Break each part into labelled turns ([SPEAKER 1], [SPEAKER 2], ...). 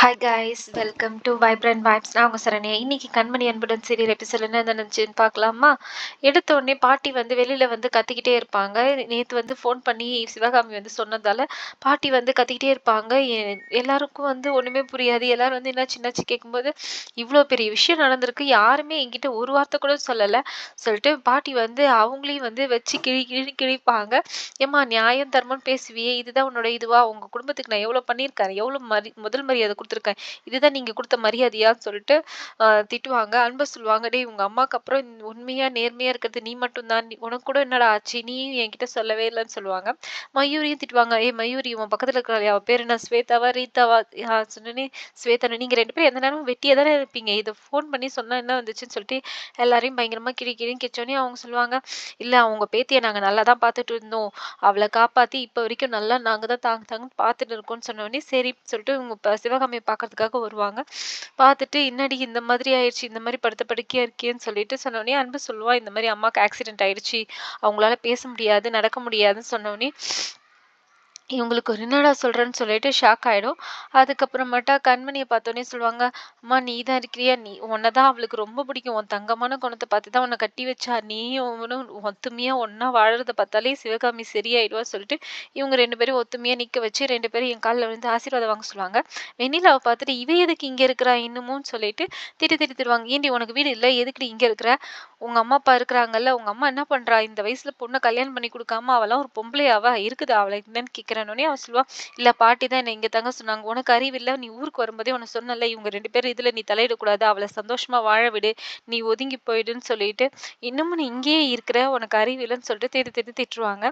[SPEAKER 1] Hi guys, welcome to vibrant vibes. நான் உங்க சரண்யா. இன்னைக்கு கண்மணி அன்புடன் சீரியல் எபிசோட்ல என்ன நடந்துச்சுன்னு பார்க்கலாமா? எடுத்த உடனே பாட்டி வந்து வெளியில வந்து கத்திக்கிட்டே இருப்பாங்க. நேத்து வந்து ஃபோன் பண்ணி சிவகாமி வந்து சொன்னதால பாட்டி வந்து கத்திக்கிட்டே இருப்பாங்க. எல்லாருக்கும் வந்து ஒண்ணுமே புரியாது. எல்லாரும் வந்து என்னாச்சு கேட்கும்போது, இவ்ளோ பெரிய விஷயம் நடந்திருக்கு. யாருமே என்கிட்ட ஒரு வார்த்தை கூட சொல்லல. சொல்லிட்டு பாட்டி வந்து அவங்களையும் வந்து வச்சு கிழிப்பாங்க. ஏம்மா நியாயம் தர்மம்னு பேசுவியே, இதுதான் உன்னோட இதுவா? உங்க குடும்பத்துக்கு நான் எவ்வளோ பண்ணியிருக்கேன், எவ்வளோ முதல் மரியாதை குடுத்துருக்கேன். இதுதான் நீங்க குடுத்த மரியாதையான்னு சொல்லிட்டு திட்டுவாங்க. அன்பா சொல்லுவாங்க, "டேய் உங்க அம்மாக்கு அப்புறம் உண்மையா, நேர்மையா இருக்கிறது நீ மட்டும் தான். உனக்கு கூட என்னடா ஆச்சு? நீயும் என்கிட்ட சொல்லவே இல்லன்னு" சொல்லுவாங்க. மயூரியும் திட்டுவாங்க, "ஏய் மயூரி, உன் பக்கத்துல இருக்கிறாளே அவ பேர் என்ன? ஸ்வேதாவா? ரீதாவா?" சொன்னோனே, "ஸ்வேதான்னு நீங்க 2 பேரும் எந்த நேரமும் வெட்டியா தானே இருப்பீங்க. இத ஃபோன் பண்ணி சொன்னா என்ன வந்துச்சுன்னு" சொல்லிட்டு எல்லாரையும் பயங்கரமா கிழின்னு கிழிச்சோனே அவங்க சொல்லுவாங்க, "இல்ல உங்க பேத்திய நாங்க நல்லா தான் பார்த்துட்டு இருந்தோம். அவள காப்பாத்தி இப்ப வரைக்கும் நல்லா நாங்க தான் தாங்கு தாங்குன்னு பார்த்துட்டு இருக்கோம்ன்னு" சொன்னோனே, சரின்னு சொல்லிட்டு இவங்க சிவகாமிய பார்க்கறதுக்காக வருவாங்க. பார்த்துட்டு, "என்னடி இந்த மாதிரி ஆயிடுச்சு, இந்த மாரி படுத்த படுக்கையா இருக்கியேன்னு" சொல்லிட்டு சொன்னோனே, அன்பு சொல்லுவா, "இந்த மாரி அம்மாக்கு ஆக்சிடென்ட் ஆயிடுச்சு. அவங்களால பேச முடியாது, நடக்க முடியாதுன்னு" சொன்னோனே, இவங்களுக்கு ஒரு என்னடா சொல்றேன்னு சொல்லிட்டு ஷாக் ஆயிடும். அதுக்கப்புறமேட்டா கண்மணிய பார்த்தோனே சொல்லுவாங்க, "அம்மா நீ தான் இருக்கிறியா? உன்ன தான் அவளுக்கு ரொம்ப பிடிக்கும். உன் தங்கமான குணத்த பார்த்து தான் உன்ன கட்டி வச்சா. நீயும் அவனும் ஒத்துமையா ஒண்ணா வாழறத பார்த்தாலே சிவகாமி சரியாயிடுவா" சொல்லிட்டு இவங்க 2 பேரும் ஒத்துமையா நிக்க வச்சு 2 பேரும் என் கால்ல விழுந்து ஆசீர்வாதம் வாங்க சொல்லுவாங்க. வெண்ணிலாவ பார்த்துட்டு, "இவ எதுக்கு இங்க இருக்கிறா இன்னமும்னு" சொல்லிட்டு திட்டுவாங்க. "ஏன்டி உனக்கு வீடு இல்ல? எதுக்குடி இங்க இருக்கிற? உங்க அம்மா அப்பா இருக்கிறாங்கல்ல. உங்க அம்மா என்ன பண்றா? இந்த வயசுல பொண்ண கல்யாணம் பண்ணி குடுக்காம அவலாம் ஒரு பொம்பளையாவா? இருக்குதா அவளுக்கு என்னன்னு கேட்கிறேன்னோனே" அவ சொல்லுவா, "இல்ல பாட்டி தான் என்ன இங்க தங்க சொன்னாங்க. உனக்கு அறிவில்ல? நீ ஊருக்கு வரும்போதே உனக்கு சொன்னேன்ல, இவங்க 2 பேரும் இதுல நீ தலையிடக்கூடாது. அவள சந்தோஷமா வாழ விடு. நீ ஒதுங்கி போயிடுன்னு சொல்லிட்டு, இன்னமும் நீ இங்கேயே இருக்கிற. உனக்கு அறிவில்லன்னு" சொல்லிட்டு திட்டுவாங்க.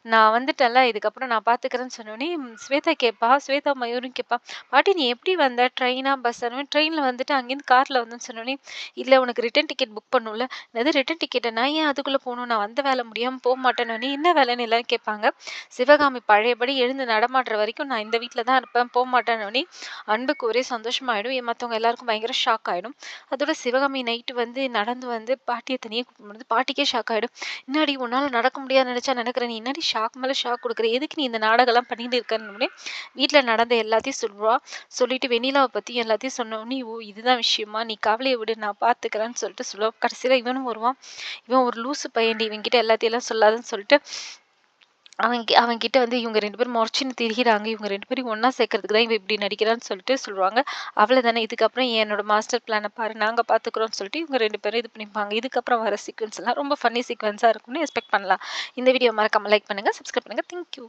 [SPEAKER 1] நான் வந்துட்டேன்ல, இதுக்கப்புறம் நான் பார்த்துக்கிறேன்னு சொன்னோனே, ஸ்வேதா கேட்பா. ஸ்வேதா மயூரும் கேட்பா, "பாட்டி நீ எப்படி வந்த? ட்ரெயினா? பஸ்ஸான்னு?" "ட்ரெயின்ல வந்துட்டு அங்கேருந்து கார்ல வந்தேன்னு" சொன்னோனே, "இல்ல உனக்கு ரிட்டர்ன் டிக்கெட் புக் பண்ணும்ல." "என்னது ரிட்டர்ன் டிக்கெட்டா? நான் ஏன் அதுக்குள்ள போணும்? நான் வந்த வேலை முடியாம போமாட்டேன்னோனே." "என்ன வேலைன்னு?" எல்லாரும் கேட்பாங்க. சிவகாமி பழையபடி எழுந்து நடமாடுற வரைக்கும் நான் இந்த வீட்ல தான் இருப்பேன், போமாட்டேன்னோனே, அன்புக்கு ஒரே சந்தோஷமாயிடும். மத்தவங்க எல்லாருக்கும் பயங்கர ஷாக் ஆயிடும். அதோட சிவகாமி நைட்டு வந்து நடந்து வந்து பாட்டிய தனியா கூட்டிட்டு போது பாட்டிக்கே ஷாக் ஆயிடும். "என்னாடி உன்னால நடக்க முடியாதுன்னு நெனச்சா நடக்குற. நீ என்னடி ஷாக் மேல ஷாக் குடுக்குற? எதுக்கு நீ இந்த நாடகம்லாம் பண்ணிட்டு இருக்கன்னோனே" வீட்ல நடந்த எல்லாத்தையும் சொல்லுவா. சொல்லிட்டு வெண்ணிலாவ பத்தி எல்லாத்தையும் சொன்னோனே, "ஓ! இதுதான் விஷயமா? நீ கவலைய விடு, நான் பார்த்துக்கிறேன்னு" சொல்லிட்டு சொல்லுவா. கடைசியில இவனும் வருவான். "இவன் ஒரு லூசு பையன்டி, இவன்கிட்ட எல்லாத்தையும்லாம் சொல்லாதன்னு" சொல்லிட்டு அவன்கிட்ட வந்து இவங்க 2 பேரும் மொறச்சுன்னு திரியிறாங்க. இவங்க 2 பேரையும் ஒண்ணா சேர்க்கறதுக்கு தான் இவ இப்படி நடிக்கிறான்னு சொல்லிட்டு சொல்லுவாங்க. அவ்வளதானே, இதுக்கப்புறம் என்னோட மாஸ்டர் பிளான பாரு, நாங்க பார்த்துக்குறோம்னு சொல்லிட்டு இவங்க 2 பேரும் இது பண்ணிப்பாங்க. இதுக்கப்புறம் வர சீக்வென்ஸ் எல்லாம் ரொம்ப ஃபன்னி சீக்வென்ஸா இருக்கும்னு எக்ஸ்பெக்ட் பண்ணலாம். இந்த வீடியோ மறக்காம லைக் பண்ணுங்க, சப்ஸ்கிரைப் பண்ணுங்க. Thank you.